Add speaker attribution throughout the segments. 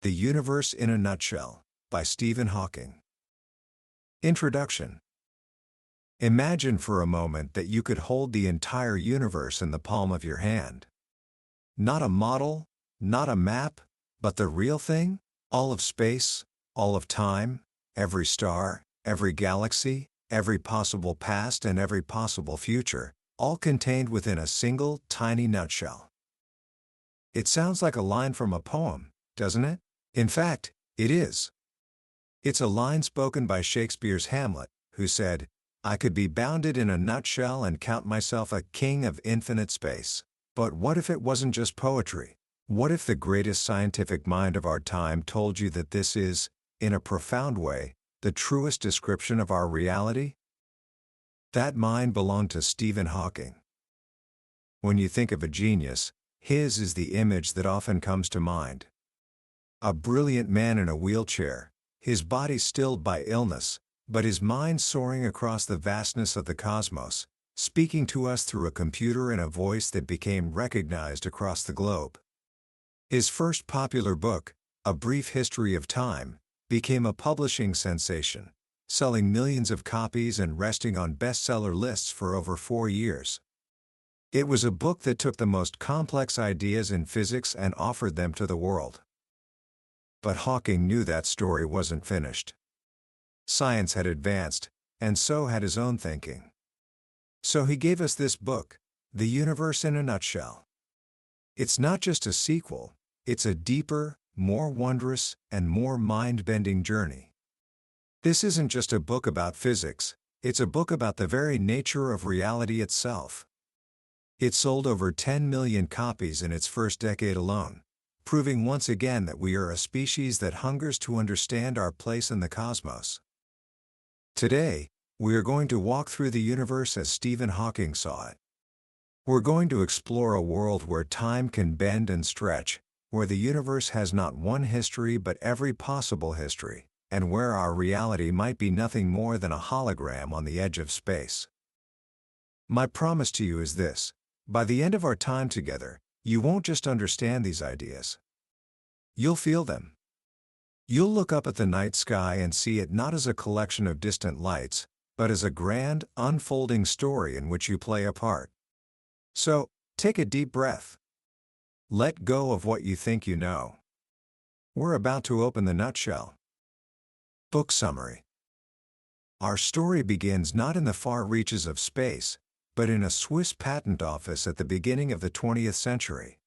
Speaker 1: The Universe in a Nutshell, by Stephen Hawking. Introduction. Imagine for a moment that you could hold the entire universe in the palm of your hand. Not a model, not a map, but the real thing, all of space, all of time, every star, every galaxy, every possible past and every possible future, all contained within a single, tiny nutshell. It sounds like a line from a poem, doesn't it? In fact, it is. It's a line spoken by Shakespeare's Hamlet, who said, "I could be bounded in a nutshell and count myself a king of infinite space." But what if it wasn't just poetry? What if the greatest scientific mind of our time told you that this is, in a profound way, the truest description of our reality? That mind belonged to Stephen Hawking. When you think of a genius, his is the image that often comes to mind. A brilliant man in a wheelchair, his body stilled by illness, but his mind soaring across the vastness of the cosmos, speaking to us through a computer in a voice that became recognized across the globe. His first popular book, A Brief History of Time, became a publishing sensation, selling millions of copies and resting on bestseller lists for over 4 years. It was a book that took the most complex ideas in physics and offered them to the world. But Hawking knew that story wasn't finished. Science had advanced, and so had his own thinking. So he gave us this book, The Universe in a Nutshell. It's not just a sequel, it's a deeper, more wondrous, and more mind-bending journey. This isn't just a book about physics, it's a book about the very nature of reality itself. It sold over 10 million copies in its first decade alone, proving once again that we are a species that hungers to understand our place in the cosmos. Today, we are going to walk through the universe as Stephen Hawking saw it. We're going to explore a world where time can bend and stretch, where the universe has not one history but every possible history, and where our reality might be nothing more than a hologram on the edge of space. My promise to you is this: by the end of our time together, you won't just understand these ideas. You'll feel them. You'll look up at the night sky and see it not as a collection of distant lights, but as a grand, unfolding story in which you play a part. So, take a deep breath. Let go of what you think you know. We're about to open the nutshell. Book summary. Our story begins not in the far reaches of space, but in a Swiss patent office at the beginning of the 20th century.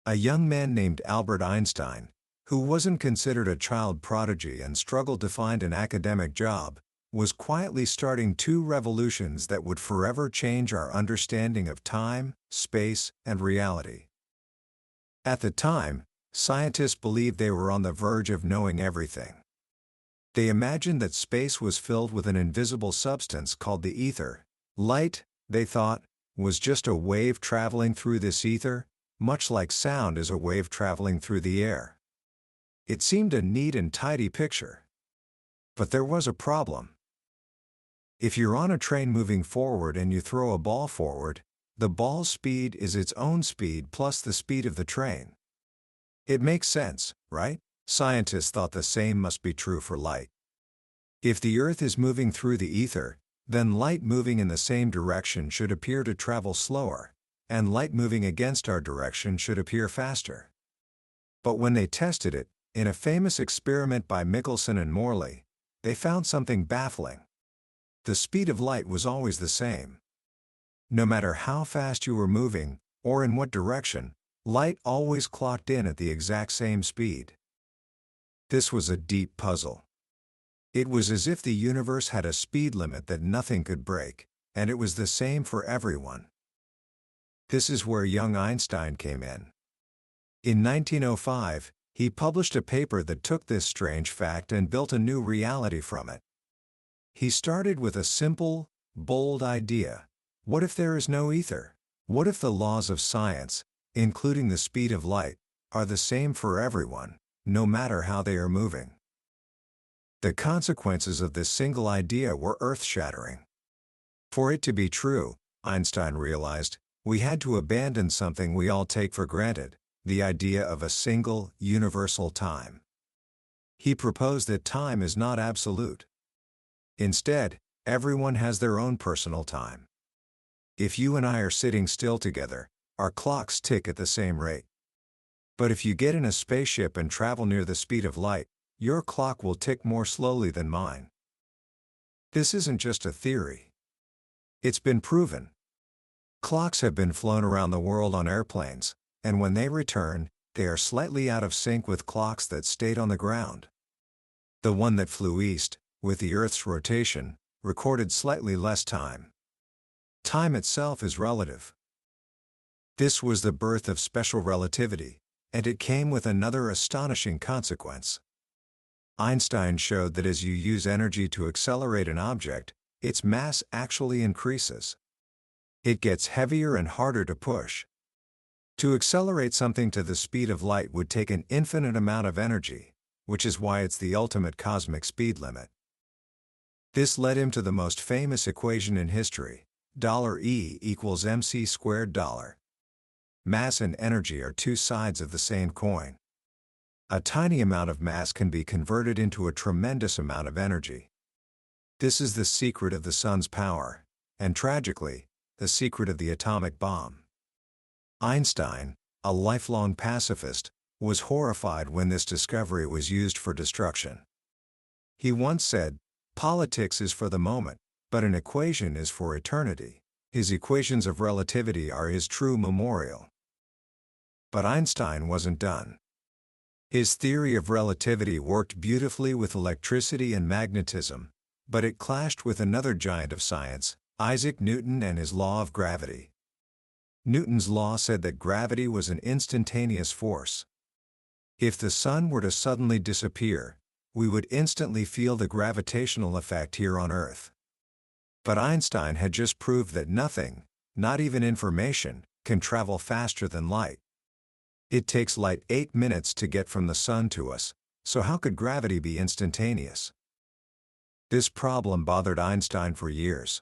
Speaker 1: A young man named Albert Einstein, who wasn't considered a child prodigy and struggled to find an academic job, was quietly starting 2 revolutions that would forever change our understanding of time, space, and reality. At the time, scientists believed they were on the verge of knowing everything. They imagined that space was filled with an invisible substance called the ether. Light, they thought, was just a wave traveling through this ether, much like sound is a wave traveling through the air. It seemed a neat and tidy picture. But there was a problem. If you're on a train moving forward and you throw a ball forward, the ball's speed is its own speed plus the speed of the train. It makes sense, right? Scientists thought the same must be true for light. If the Earth is moving through the ether, then light moving in the same direction should appear to travel slower, and light moving against our direction should appear faster. But when they tested it, in a famous experiment by Michelson and Morley, they found something baffling. The speed of light was always the same. No matter how fast you were moving, or in what direction, light always clocked in at the exact same speed. This was a deep puzzle. It was as if the universe had a speed limit that nothing could break, and it was the same for everyone. This is where young Einstein came in. In 1905, he published a paper that took this strange fact and built a new reality from it. He started with a simple, bold idea. What if there is no ether? What if the laws of science, including the speed of light, are the same for everyone, no matter how they are moving? The consequences of this single idea were earth-shattering. For it to be true, Einstein realized, we had to abandon something we all take for granted, the idea of a single, universal time. He proposed that time is not absolute. Instead, everyone has their own personal time. If you and I are sitting still together, our clocks tick at the same rate. But if you get in a spaceship and travel near the speed of light, your clock will tick more slowly than mine. This isn't just a theory. It's been proven. Clocks have been flown around the world on airplanes, and when they return, they are slightly out of sync with clocks that stayed on the ground. The one that flew east, with the Earth's rotation, recorded slightly less time. Time itself is relative. This was the birth of special relativity, and it came with another astonishing consequence. Einstein showed that as you use energy to accelerate an object, its mass actually increases. It gets heavier and harder to push. To accelerate something to the speed of light would take an infinite amount of energy, which is why it's the ultimate cosmic speed limit. This led him to the most famous equation in history, $E equals mc squared $. Mass and energy are two sides of the same coin. A tiny amount of mass can be converted into a tremendous amount of energy. This is the secret of the sun's power, and tragically, the secret of the atomic bomb. Einstein, a lifelong pacifist, was horrified when this discovery was used for destruction. He once said, "Politics is for the moment, but an equation is for eternity." His equations of relativity are his true memorial. But Einstein wasn't done. His theory of relativity worked beautifully with electricity and magnetism, but it clashed with another giant of science, Isaac Newton, and his law of gravity. Newton's law said that gravity was an instantaneous force. If the sun were to suddenly disappear, we would instantly feel the gravitational effect here on Earth. But Einstein had just proved that nothing, not even information, can travel faster than light. It takes light 8 minutes to get from the sun to us, so how could gravity be instantaneous? This problem bothered Einstein for years.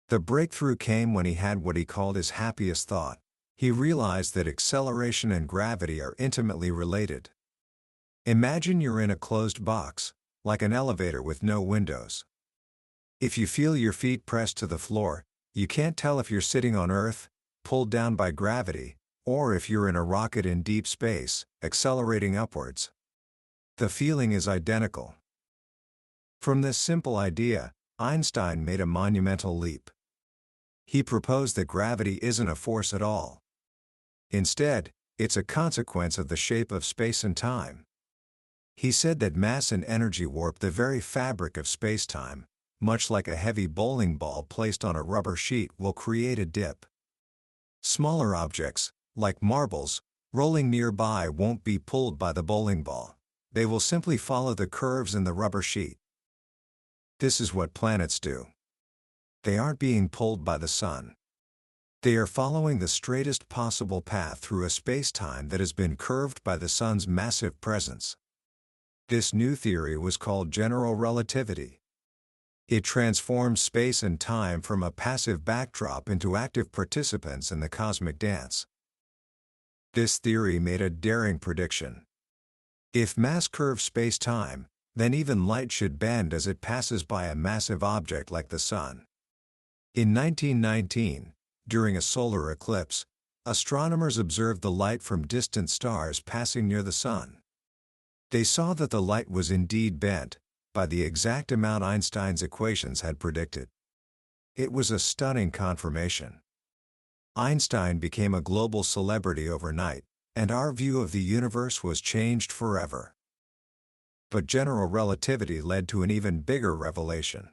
Speaker 1: The breakthrough came when he had what he called his happiest thought. He realized that acceleration and gravity are intimately related. Imagine you're in a closed box, like an elevator with no windows. If you feel your feet pressed to the floor, you can't tell if you're sitting on Earth, pulled down by gravity, or if you're in a rocket in deep space, accelerating upwards. The feeling is identical. From this simple idea, Einstein made a monumental leap. He proposed that gravity isn't a force at all. Instead, it's a consequence of the shape of space and time. He said that mass and energy warp the very fabric of space-time, much like a heavy bowling ball placed on a rubber sheet will create a dip. Smaller objects, like marbles, rolling nearby won't be pulled by the bowling ball. They will simply follow the curves in the rubber sheet. This is what planets do. They aren't being pulled by the sun. They are following the straightest possible path through a space-time that has been curved by the sun's massive presence. This new theory was called general relativity. It transforms space and time from a passive backdrop into active participants in the cosmic dance. This theory made a daring prediction. If mass curves space-time, then even light should bend as it passes by a massive object like the sun. In 1919, during a solar eclipse, astronomers observed the light from distant stars passing near the sun. They saw that the light was indeed bent, by the exact amount Einstein's equations had predicted. It was a stunning confirmation. Einstein became a global celebrity overnight, and our view of the universe was changed forever. But general relativity led to an even bigger revelation.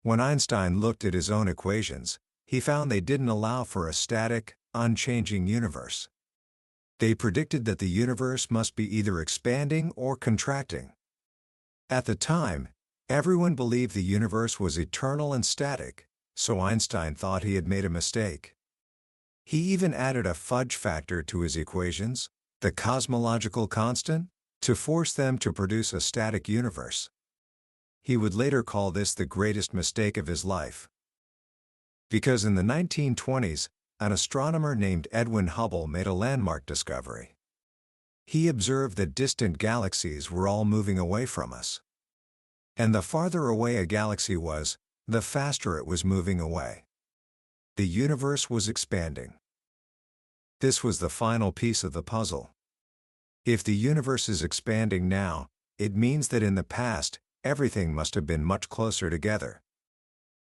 Speaker 1: When Einstein looked at his own equations, he found they didn't allow for a static, unchanging universe. They predicted that the universe must be either expanding or contracting. At the time, everyone believed the universe was eternal and static, so Einstein thought he had made a mistake. He even added a fudge factor to his equations, the cosmological constant, to force them to produce a static universe. He would later call this the greatest mistake of his life. Because in the 1920s, an astronomer named Edwin Hubble made a landmark discovery. He observed that distant galaxies were all moving away from us. And the farther away a galaxy was, the faster it was moving away. The universe was expanding. This was the final piece of the puzzle. If the universe is expanding now, it means that in the past, everything must have been much closer together.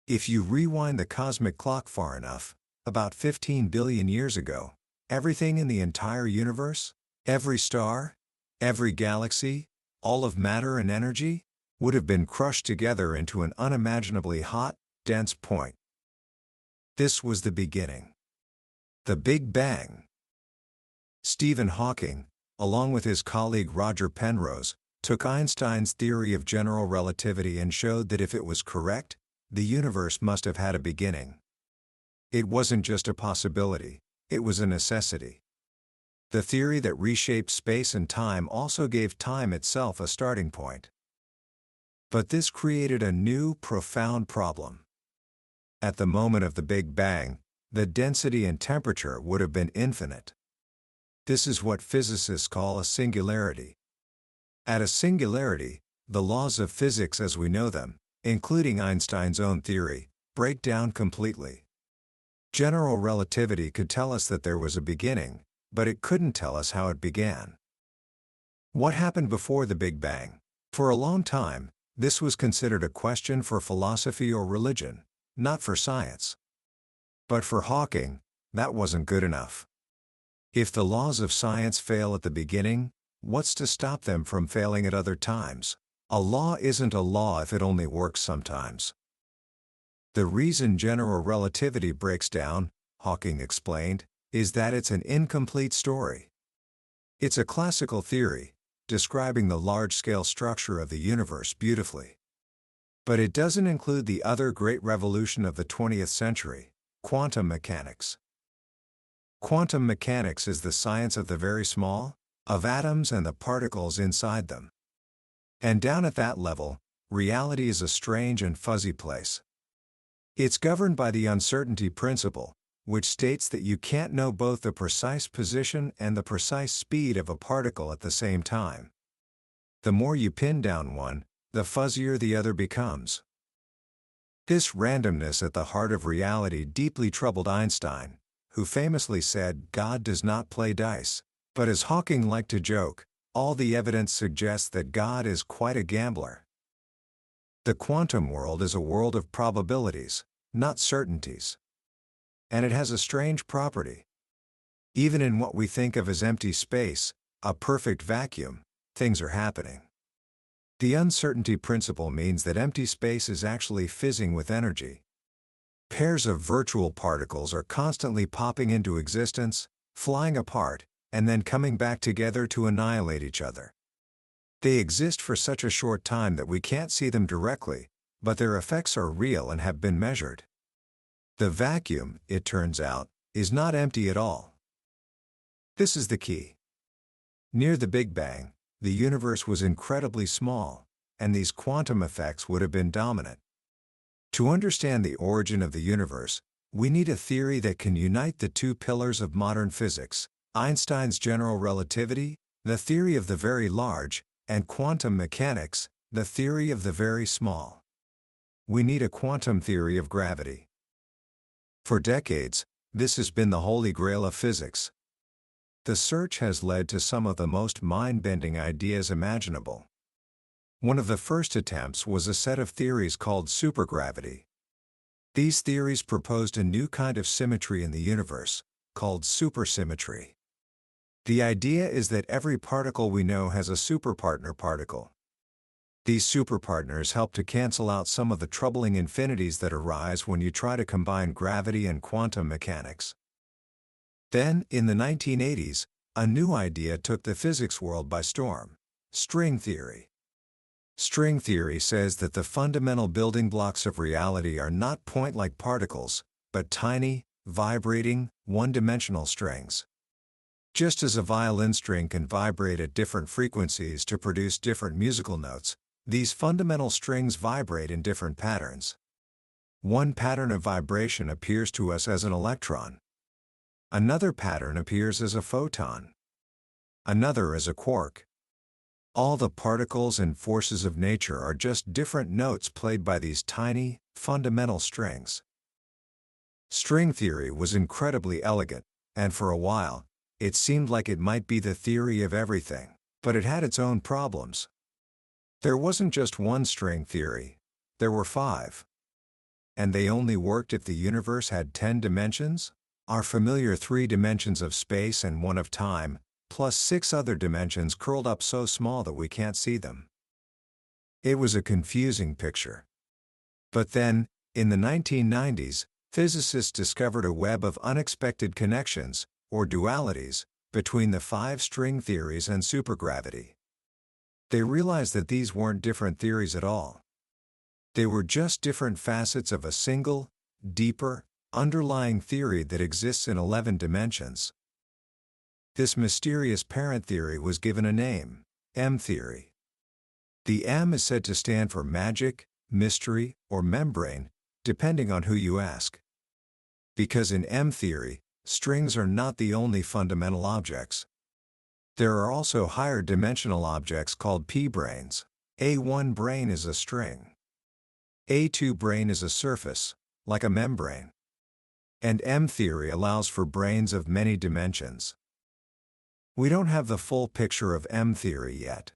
Speaker 1: If you rewind the cosmic clock far enough, about 15 billion years ago, everything in the entire universe, every star, every galaxy, all of matter and energy, would have been crushed together into an unimaginably hot, dense point. This was the beginning. The Big Bang. Stephen Hawking, along with his colleague Roger Penrose, took Einstein's theory of general relativity and showed that if it was correct, the universe must have had a beginning. It wasn't just a possibility, it was a necessity. The theory that reshaped space and time also gave time itself a starting point. But this created a new, profound problem. At the moment of the Big Bang, the density and temperature would have been infinite. This is what physicists call a singularity. At a singularity, the laws of physics as we know them, including Einstein's own theory, break down completely. General relativity could tell us that there was a beginning, but it couldn't tell us how it began. What happened before the Big Bang? For a long time, this was considered a question for philosophy or religion, not for science. But for Hawking, that wasn't good enough. If the laws of science fail at the beginning, what's to stop them from failing at other times? A law isn't a law if it only works sometimes. The reason general relativity breaks down, Hawking explained, is that it's an incomplete story. It's a classical theory, describing the large-scale structure of the universe beautifully. But it doesn't include the other great revolution of the 20th century, quantum mechanics. Quantum mechanics is the science of the very small, of atoms and the particles inside them. And down at that level, reality is a strange and fuzzy place. It's governed by the uncertainty principle, which states that you can't know both the precise position and the precise speed of a particle at the same time. The more you pin down one, the fuzzier the other becomes. This randomness at the heart of reality deeply troubled Einstein, who famously said, "God does not play dice." But as Hawking liked to joke, all the evidence suggests that God is quite a gambler. The quantum world is a world of probabilities, not certainties. And it has a strange property. Even in what we think of as empty space, a perfect vacuum, things are happening. The uncertainty principle means that empty space is actually fizzing with energy. Pairs of virtual particles are constantly popping into existence, flying apart, and then coming back together to annihilate each other. They exist for such a short time that we can't see them directly, but their effects are real and have been measured. The vacuum, it turns out, is not empty at all. This is the key. Near the Big Bang, the universe was incredibly small, and these quantum effects would have been dominant. To understand the origin of the universe, we need a theory that can unite the two pillars of modern physics, Einstein's general relativity, the theory of the very large, and quantum mechanics, the theory of the very small. We need a quantum theory of gravity. For decades, this has been the holy grail of physics. The search has led to some of the most mind-bending ideas imaginable. One of the first attempts was a set of theories called supergravity. These theories proposed a new kind of symmetry in the universe, called supersymmetry. The idea is that every particle we know has a superpartner particle. These superpartners help to cancel out some of the troubling infinities that arise when you try to combine gravity and quantum mechanics. Then, in the 1980s, a new idea took the physics world by storm: string theory. String theory says that the fundamental building blocks of reality are not point-like particles, but tiny, vibrating, one-dimensional strings. Just as a violin string can vibrate at different frequencies to produce different musical notes, these fundamental strings vibrate in different patterns. One pattern of vibration appears to us as an electron. Another pattern appears as a photon. Another as a quark. All the particles and forces of nature are just different notes played by these tiny, fundamental strings. String theory was incredibly elegant, and for a while, it seemed like it might be the theory of everything, but it had its own problems. There wasn't just one string theory, there were 5. And they only worked if the universe had 10 dimensions, our familiar 3 dimensions of space and 1 of time, plus 6 other dimensions curled up so small that we can't see them. It was a confusing picture. But then, in the 1990s, physicists discovered a web of unexpected connections, or dualities, between the 5 string theories and supergravity. They realized that these weren't different theories at all. They were just different facets of a single, deeper, underlying theory that exists in 11 dimensions. This mysterious parent theory was given a name, M-theory. The M is said to stand for magic, mystery, or membrane, depending on who you ask. Because in M-theory, strings are not the only fundamental objects. There are also higher dimensional objects called P-branes. A1 brane is a string. A2 brane is a surface, like a membrane. And M-theory allows for branes of many dimensions. We don't have the full picture of M-theory yet.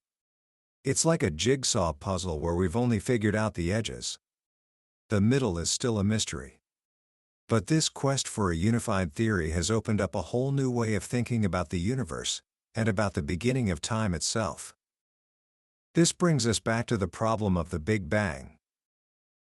Speaker 1: It's like a jigsaw puzzle where we've only figured out the edges. The middle is still a mystery. But this quest for a unified theory has opened up a whole new way of thinking about the universe, and about the beginning of time itself. This brings us back to the problem of the Big Bang.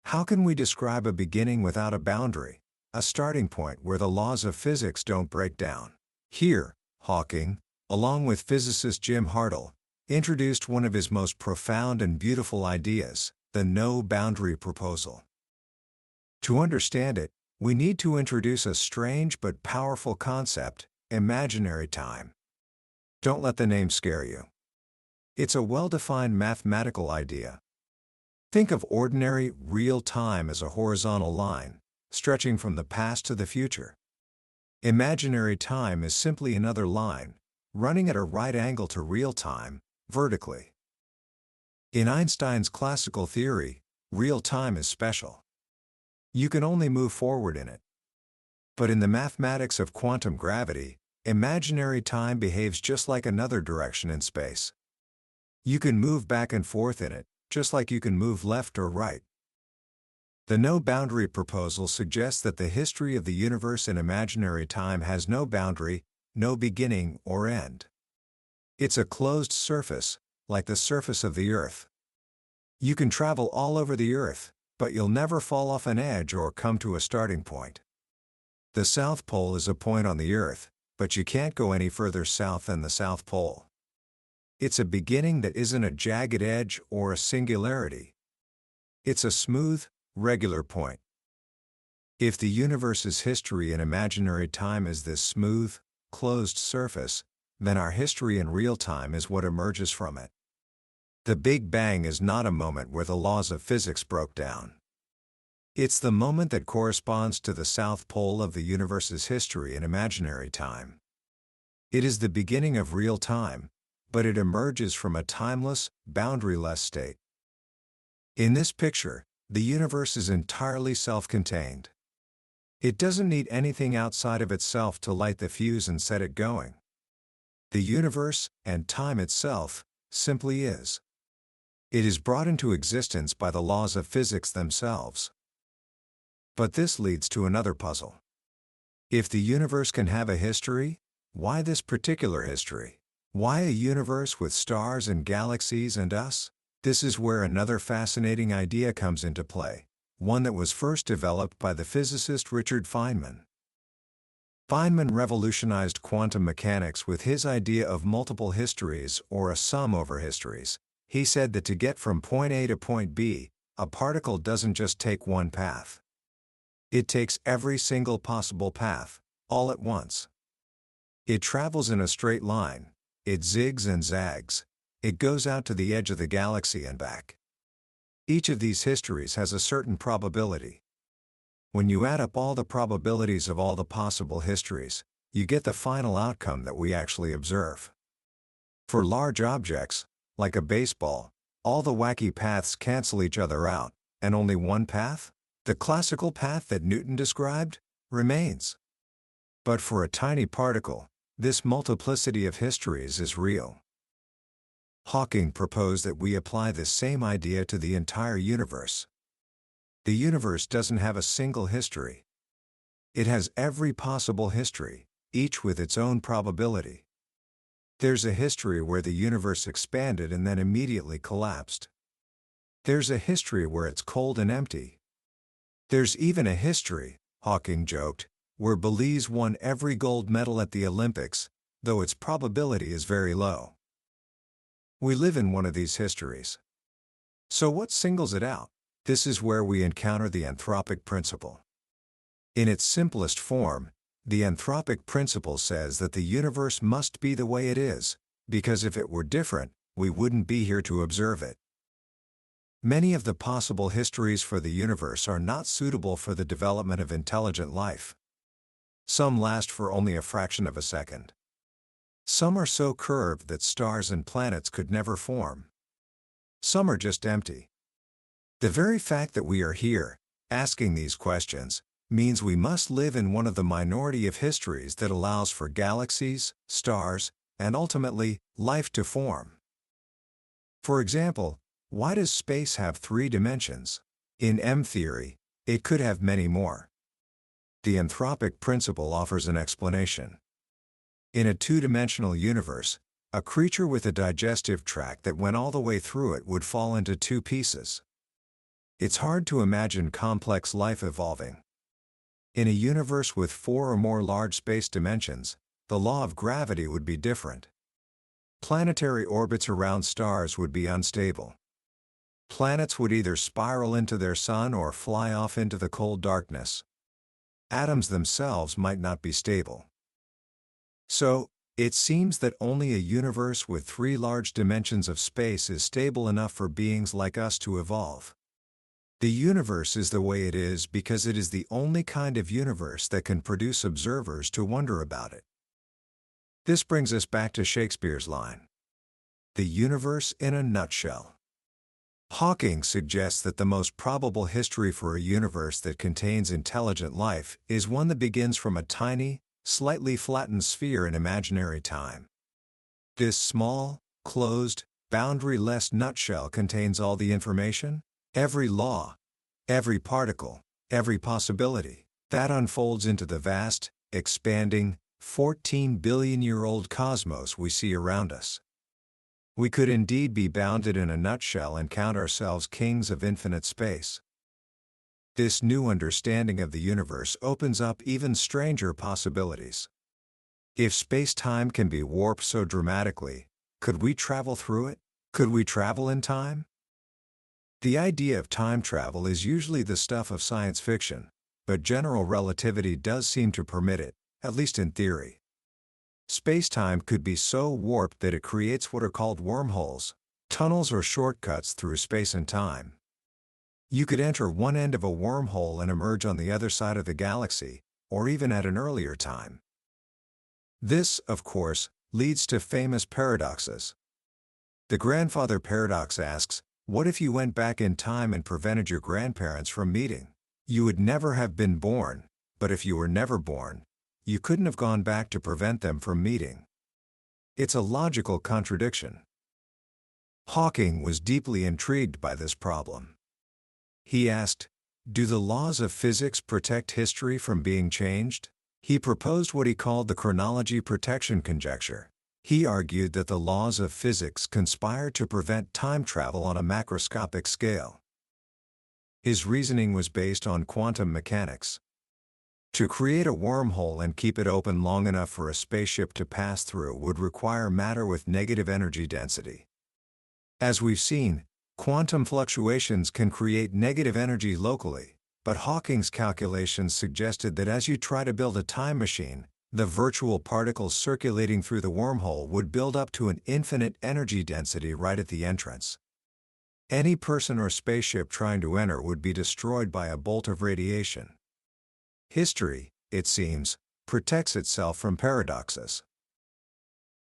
Speaker 1: How can we describe a beginning without a boundary, a starting point where the laws of physics don't break down? Here, Hawking, along with physicist Jim Hartle, introduced one of his most profound and beautiful ideas, the no-boundary proposal. To understand it, we need to introduce a strange but powerful concept, imaginary time. Don't let the name scare you. It's a well-defined mathematical idea. Think of ordinary, real time as a horizontal line, stretching from the past to the future. Imaginary time is simply another line, running at a right angle to real time, vertically. In Einstein's classical theory, real time is special. You can only move forward in it. But in the mathematics of quantum gravity, imaginary time behaves just like another direction in space. You can move back and forth in it, just like you can move left or right. The no-boundary proposal suggests that the history of the universe in imaginary time has no boundary, no beginning or end. It's a closed surface, like the surface of the Earth. You can travel all over the Earth, but you'll never fall off an edge or come to a starting point. The South Pole is a point on the Earth, but you can't go any further south than the South Pole. It's a beginning that isn't a jagged edge or a singularity. It's a smooth, regular point. If the universe's history in imaginary time is this smooth, closed surface, then our history in real time is what emerges from it. The Big Bang is not a moment where the laws of physics broke down. It's the moment that corresponds to the South Pole of the universe's history in imaginary time. It is the beginning of real time, but it emerges from a timeless, boundaryless state. In this picture, the universe is entirely self-contained. It doesn't need anything outside of itself to light the fuse and set it going. The universe, and time itself, simply is. It is brought into existence by the laws of physics themselves. But this leads to another puzzle. If the universe can have a history, why this particular history? Why a universe with stars and galaxies and us? This is where another fascinating idea comes into play, one that was first developed by the physicist Richard Feynman. Feynman revolutionized quantum mechanics with his idea of multiple histories or a sum over histories. He said that to get from point A to point B, a particle doesn't just take one path. It takes every single possible path, all at once. It travels in a straight line, it zigs and zags, it goes out to the edge of the galaxy and back. Each of these histories has a certain probability. When you add up all the probabilities of all the possible histories, you get the final outcome that we actually observe. For large objects, like a baseball, all the wacky paths cancel each other out, and only one path, the classical path that Newton described, remains. But for a tiny particle, this multiplicity of histories is real. Hawking proposed that we apply this same idea to the entire universe. The universe doesn't have a single history. It has every possible history, each with its own probability. There's a history where the universe expanded and then immediately collapsed. There's a history where it's cold and empty. There's even a history, Hawking joked, where Belize won every gold medal at the Olympics, though its probability is very low. We live in one of these histories. So what singles it out? This is where we encounter the anthropic principle. In its simplest form, the anthropic principle says that the universe must be the way it is, because if it were different, we wouldn't be here to observe it. Many of the possible histories for the universe are not suitable for the development of intelligent life. Some last for only a fraction of a second. Some are so curved that stars and planets could never form. Some are just empty. The very fact that we are here, asking these questions, means we must live in one of the minority of histories that allows for galaxies, stars, and ultimately, life to form. For example, why does space have 3 dimensions? In M-theory, it could have many more. The anthropic principle offers an explanation. In a 2-dimensional universe, a creature with a digestive tract that went all the way through it would fall into 2 pieces. It's hard to imagine complex life evolving. In a universe with 4 or more large space dimensions, the law of gravity would be different. Planetary orbits around stars would be unstable. Planets would either spiral into their sun or fly off into the cold darkness. Atoms themselves might not be stable. So, it seems that only a universe with 3 large dimensions of space is stable enough for beings like us to evolve. The universe is the way it is because it is the only kind of universe that can produce observers to wonder about it. This brings us back to Shakespeare's line, "The universe in a nutshell." Hawking suggests that the most probable history for a universe that contains intelligent life is one that begins from a tiny, slightly flattened sphere in imaginary time. This small, closed, boundary-less nutshell contains all the information, every law, every particle, every possibility, that unfolds into the vast, expanding, 14-billion-year-old cosmos we see around us. We could indeed be bounded in a nutshell and count ourselves kings of infinite space. This new understanding of the universe opens up even stranger possibilities. If space-time can be warped so dramatically, could we travel through it? Could we travel in time? The idea of time travel is usually the stuff of science fiction, but general relativity does seem to permit it, at least in theory. Space-time could be so warped that it creates what are called wormholes, tunnels or shortcuts through space and time. You could enter one end of a wormhole and emerge on the other side of the galaxy, or even at an earlier time. This, of course, leads to famous paradoxes. The grandfather paradox asks, what if you went back in time and prevented your grandparents from meeting? You would never have been born, but if you were never born, you couldn't have gone back to prevent them from meeting. It's a logical contradiction. Hawking was deeply intrigued by this problem. He asked, do the laws of physics protect history from being changed? He proposed what he called the chronology protection conjecture. He argued that the laws of physics conspire to prevent time travel on a macroscopic scale. His reasoning was based on quantum mechanics. To create a wormhole and keep it open long enough for a spaceship to pass through would require matter with negative energy density. As we've seen, quantum fluctuations can create negative energy locally, but Hawking's calculations suggested that as you try to build a time machine, the virtual particles circulating through the wormhole would build up to an infinite energy density right at the entrance. Any person or spaceship trying to enter would be destroyed by a bolt of radiation. History, it seems, protects itself from paradoxes.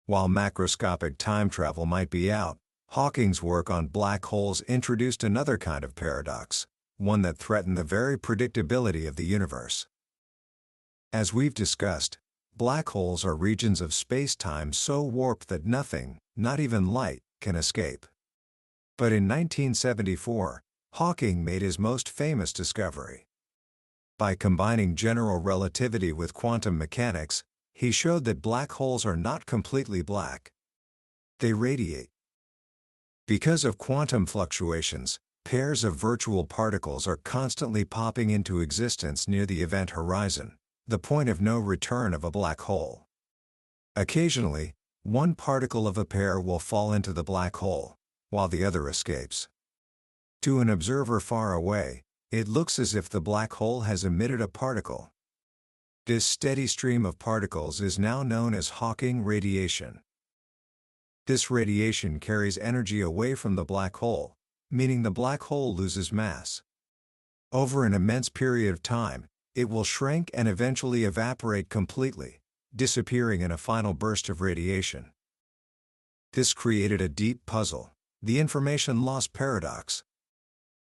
Speaker 1: While macroscopic time travel might be out, Hawking's work on black holes introduced another kind of paradox, one that threatened the very predictability of the universe. As we've discussed, black holes are regions of space-time so warped that nothing, not even light, can escape. But in 1974, Hawking made his most famous discovery. By combining general relativity with quantum mechanics, he showed that black holes are not completely black. They radiate. Because of quantum fluctuations, pairs of virtual particles are constantly popping into existence near the event horizon, the point of no return of a black hole. Occasionally, one particle of a pair will fall into the black hole, while the other escapes. To an observer far away, it looks as if the black hole has emitted a particle. This steady stream of particles is now known as Hawking radiation. This radiation carries energy away from the black hole, meaning the black hole loses mass. Over an immense period of time, it will shrink and eventually evaporate completely, disappearing in a final burst of radiation. This created a deep puzzle, the information loss paradox.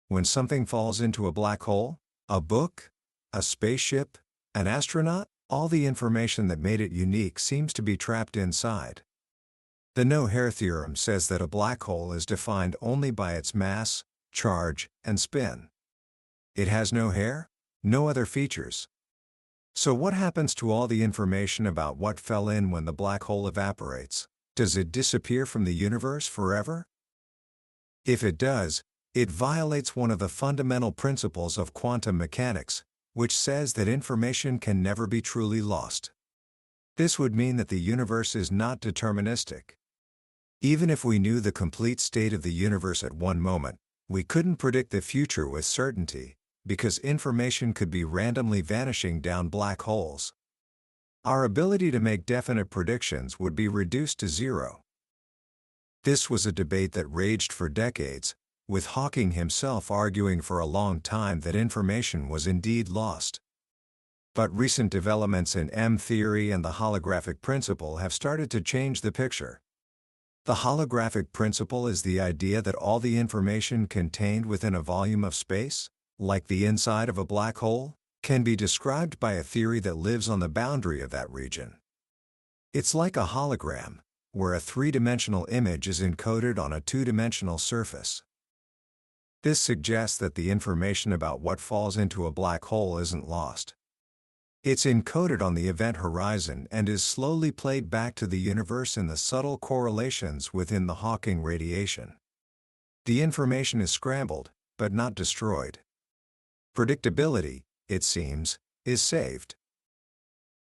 Speaker 1: When something falls into a black hole, a book, a spaceship, an astronaut, all the information that made it unique seems to be trapped inside. The no-hair theorem says that a black hole is defined only by its mass, charge, and spin. It has no hair, no other features. So what happens to all the information about what fell in when the black hole evaporates? Does it disappear from the universe forever? If it does, it violates one of the fundamental principles of quantum mechanics, which says that information can never be truly lost. This would mean that the universe is not deterministic. Even if we knew the complete state of the universe at one moment, we couldn't predict the future with certainty, because information could be randomly vanishing down black holes. Our ability to make definite predictions would be reduced to zero. This was a debate that raged for decades, with Hawking himself arguing for a long time that information was indeed lost. But recent developments in M-theory and the holographic principle have started to change the picture. The holographic principle is the idea that all the information contained within a volume of space, like the inside of a black hole, can be described by a theory that lives on the boundary of that region. It's like a hologram, where a three-dimensional image is encoded on a two-dimensional surface. This suggests that the information about what falls into a black hole isn't lost. It's encoded on the event horizon and is slowly played back to the universe in the subtle correlations within the Hawking radiation. The information is scrambled, but not destroyed. Predictability, it seems, is saved.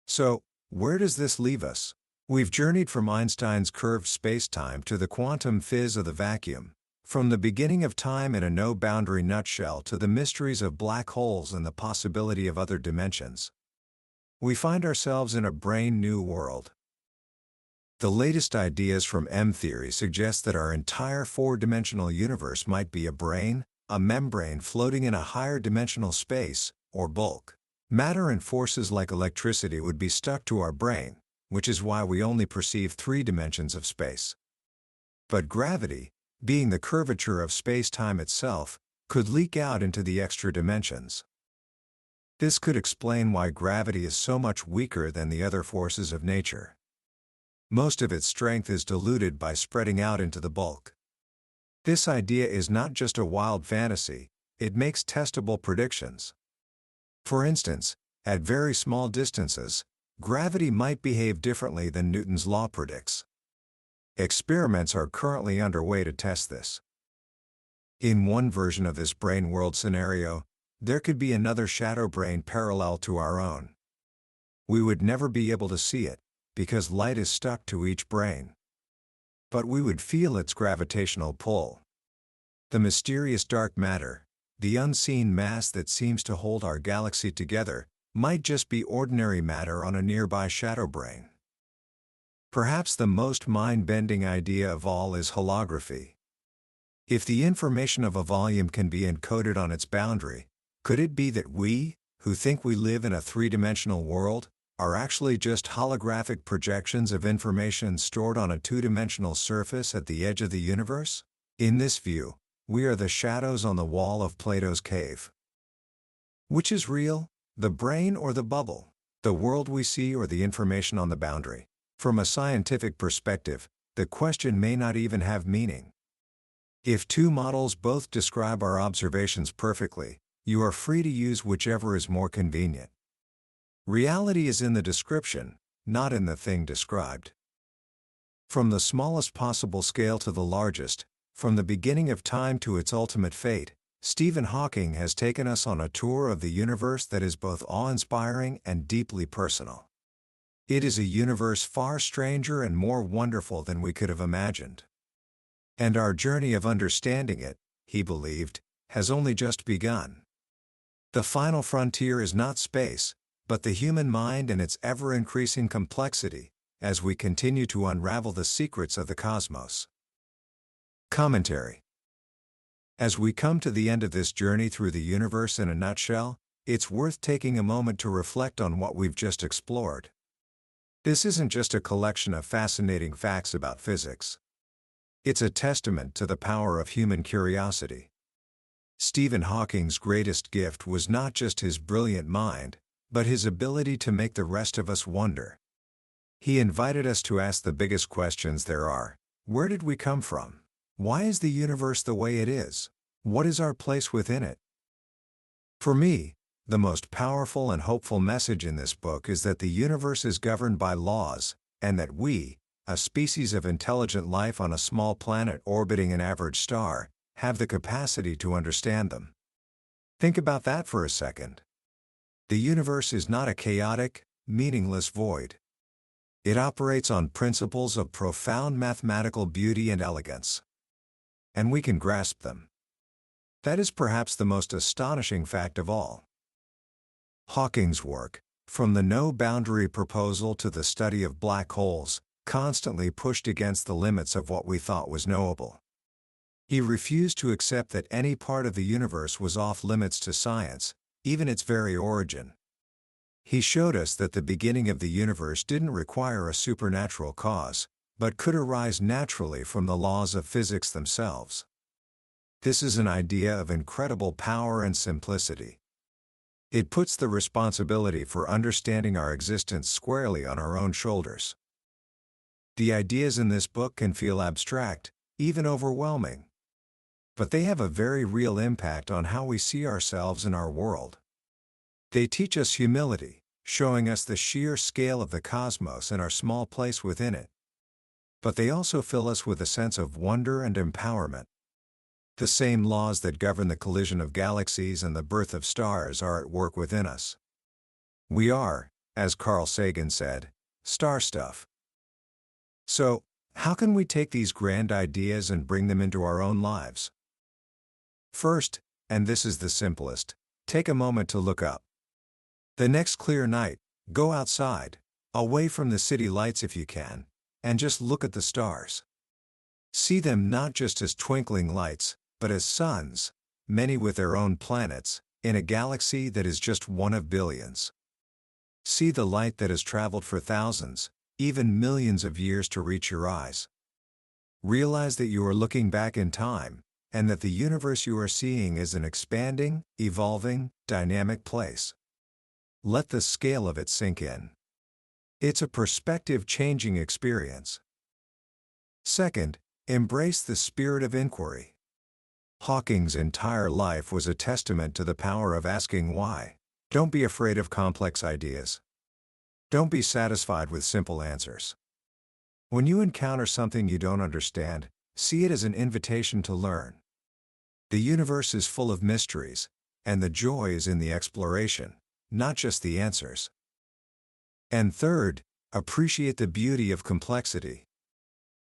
Speaker 1: So, where does this leave us? We've journeyed from Einstein's curved spacetime to the quantum fizz of the vacuum, from the beginning of time in a no-boundary nutshell to the mysteries of black holes and the possibility of other dimensions. We find ourselves in a brand-new world. The latest ideas from M-theory suggest that our entire four-dimensional universe might be a brane, a membrane floating in a higher dimensional space, or bulk. Matter and forces like electricity would be stuck to our brain, which is why we only perceive three dimensions of space. But gravity, being the curvature of space-time itself, could leak out into the extra dimensions. This could explain why gravity is so much weaker than the other forces of nature. Most of its strength is diluted by spreading out into the bulk. This idea is not just a wild fantasy, it makes testable predictions. For instance, at very small distances, gravity might behave differently than Newton's law predicts. Experiments are currently underway to test this. In one version of this brane world scenario, there could be another shadow brane parallel to our own. We would never be able to see it, because light is stuck to each brane. But we would feel its gravitational pull. The mysterious dark matter, the unseen mass that seems to hold our galaxy together, might just be ordinary matter on a nearby shadow brane. Perhaps the most mind-bending idea of all is holography. If the information of a volume can be encoded on its boundary, could it be that we, who think we live in a three-dimensional world, are actually just holographic projections of information stored on a two-dimensional surface at the edge of the universe? In this view, we are the shadows on the wall of Plato's cave. Which is real, the brain or the bubble, the world we see or the information on the boundary? From a scientific perspective, the question may not even have meaning. If two models both describe our observations perfectly, you are free to use whichever is more convenient. Reality is in the description, not in the thing described. From the smallest possible scale to the largest, from the beginning of time to its ultimate fate, Stephen Hawking has taken us on a tour of the universe that is both awe-inspiring and deeply personal. It is a universe far stranger and more wonderful than we could have imagined. And our journey of understanding it, he believed, has only just begun. The final frontier is not space, but the human mind and its ever-increasing complexity, as we continue to unravel the secrets of the cosmos. Commentary. As we come to the end of this journey through the universe in a nutshell, it's worth taking a moment to reflect on what we've just explored. This isn't just a collection of fascinating facts about physics. It's a testament to the power of human curiosity. Stephen Hawking's greatest gift was not just his brilliant mind, but his ability to make the rest of us wonder. He invited us to ask the biggest questions there are. Where did we come from? Why is the universe the way it is? What is our place within it? For me, the most powerful and hopeful message in this book is that the universe is governed by laws, and that we, a species of intelligent life on a small planet orbiting an average star, have the capacity to understand them. Think about that for a second. The universe is not a chaotic, meaningless void. It operates on principles of profound mathematical beauty and elegance. And we can grasp them. That is perhaps the most astonishing fact of all. Hawking's work, from the no-boundary proposal to the study of black holes, constantly pushed against the limits of what we thought was knowable. He refused to accept that any part of the universe was off-limits to science, even its very origin. He showed us that the beginning of the universe didn't require a supernatural cause, but could arise naturally from the laws of physics themselves. This is an idea of incredible power and simplicity. It puts the responsibility for understanding our existence squarely on our own shoulders. The ideas in this book can feel abstract, even overwhelming. But they have a very real impact on how we see ourselves and our world. They teach us humility, showing us the sheer scale of the cosmos and our small place within it. But they also fill us with a sense of wonder and empowerment. The same laws that govern the collision of galaxies and the birth of stars are at work within us. We are, as Carl Sagan said, star stuff. So, how can we take these grand ideas and bring them into our own lives? First, and this is the simplest, take a moment to look up. The next clear night, go outside, away from the city lights if you can, and just look at the stars. See them not just as twinkling lights, but as suns, many with their own planets, in a galaxy that is just one of billions. See the light that has traveled for thousands, even millions of years to reach your eyes. Realize that you are looking back in time, and that the universe you are seeing is an expanding, evolving, dynamic place. Let the scale of it sink in. It's a perspective-changing experience. Second, embrace the spirit of inquiry. Hawking's entire life was a testament to the power of asking why. Don't be afraid of complex ideas. Don't be satisfied with simple answers. When you encounter something you don't understand, see it as an invitation to learn. The universe is full of mysteries, and the joy is in the exploration, not just the answers. And third, appreciate the beauty of complexity.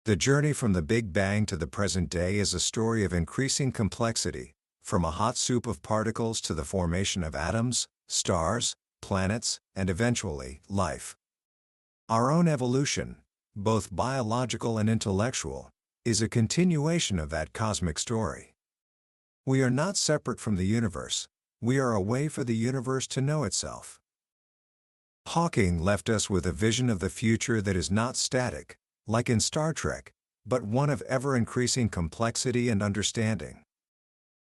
Speaker 1: The journey from the Big Bang to the present day is a story of increasing complexity, from a hot soup of particles to the formation of atoms, stars, planets, and eventually, life. Our own evolution, both biological and intellectual, is a continuation of that cosmic story. We are not separate from the universe, we are a way for the universe to know itself. Hawking left us with a vision of the future that is not static, like in Star Trek, but one of ever-increasing complexity and understanding.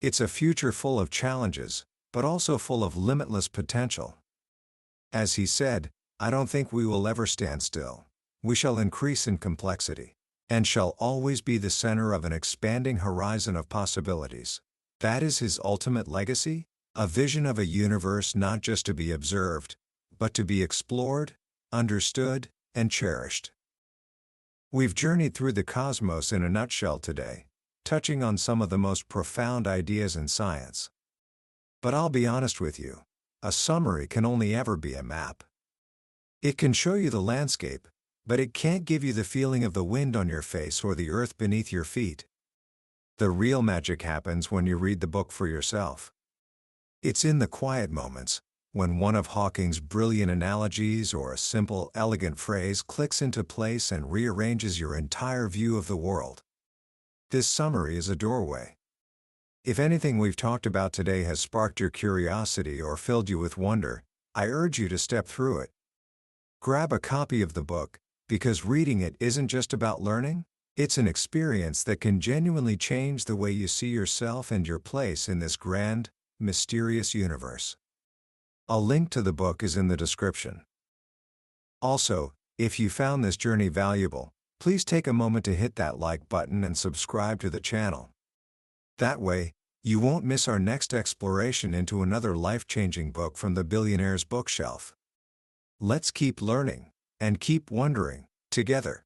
Speaker 1: It's a future full of challenges, but also full of limitless potential. As he said, "I don't think we will ever stand still. We shall increase in complexity, and shall always be the center of an expanding horizon of possibilities." That is his ultimate legacy, a vision of a universe not just to be observed, but to be explored, understood, and cherished. We've journeyed through the cosmos in a nutshell today, touching on some of the most profound ideas in science. But I'll be honest with you, a summary can only ever be a map. It can show you the landscape, but it can't give you the feeling of the wind on your face or the earth beneath your feet. The real magic happens when you read the book for yourself. It's in the quiet moments, when one of Hawking's brilliant analogies or a simple, elegant phrase clicks into place and rearranges your entire view of the world. This summary is a doorway. If anything we've talked about today has sparked your curiosity or filled you with wonder, I urge you to step through it. Grab a copy of the book, because reading it isn't just about learning, it's an experience that can genuinely change the way you see yourself and your place in this grand, mysterious universe. A link to the book is in the description. Also, if you found this journey valuable, please take a moment to hit that like button and subscribe to the channel. That way, you won't miss our next exploration into another life-changing book from the billionaire's bookshelf. Let's keep learning, and keep wondering, together.